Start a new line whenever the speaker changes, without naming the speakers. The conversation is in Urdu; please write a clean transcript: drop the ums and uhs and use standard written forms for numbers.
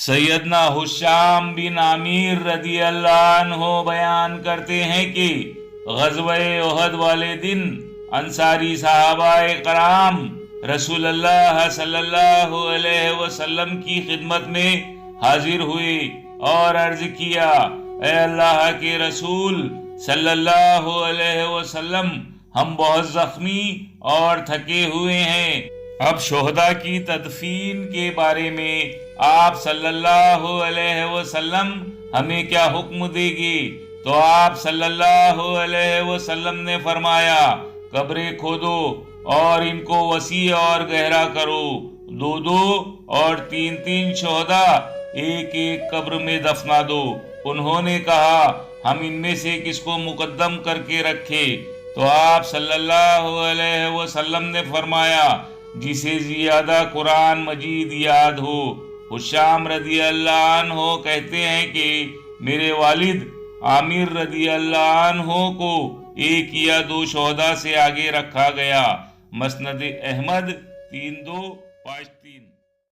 سیدنا حشام بن عامر رضی اللہ عنہ بیان کرتے ہیں کہ غزوہ احد والے دن انصاری صحابہ کرام رسول اللہ صلی اللہ علیہ وسلم کی خدمت میں حاضر ہوئے اور عرض کیا، اے اللہ کے رسول صلی اللہ علیہ وسلم، ہم بہت زخمی اور تھکے ہوئے ہیں، اب شہداء کی تدفین کے بارے میں آپ صلی اللہ علیہ وسلم ہمیں کیا حکم دے گے؟ تو آپ صلی اللہ علیہ وسلم نے فرمایا، قبریں کھودو اور ان کو وسیع اور گہرا کرو، دو دو اور تین تین شہداء ایک ایک قبر میں دفنا دو۔ انہوں نے کہا، ہم ان میں سے کس کو مقدم کر کے رکھے؟ تو آپ صلی اللہ علیہ وسلم نے فرمایا، جسے زیادہ قرآن مجید یاد ہو۔ حشام رضی اللہ عنہ کہتے ہیں کہ میرے والد عامر رضی اللہ عنہ کو ایک یا دو شہداء سے آگے رکھا گیا۔ مسند احمد 3253۔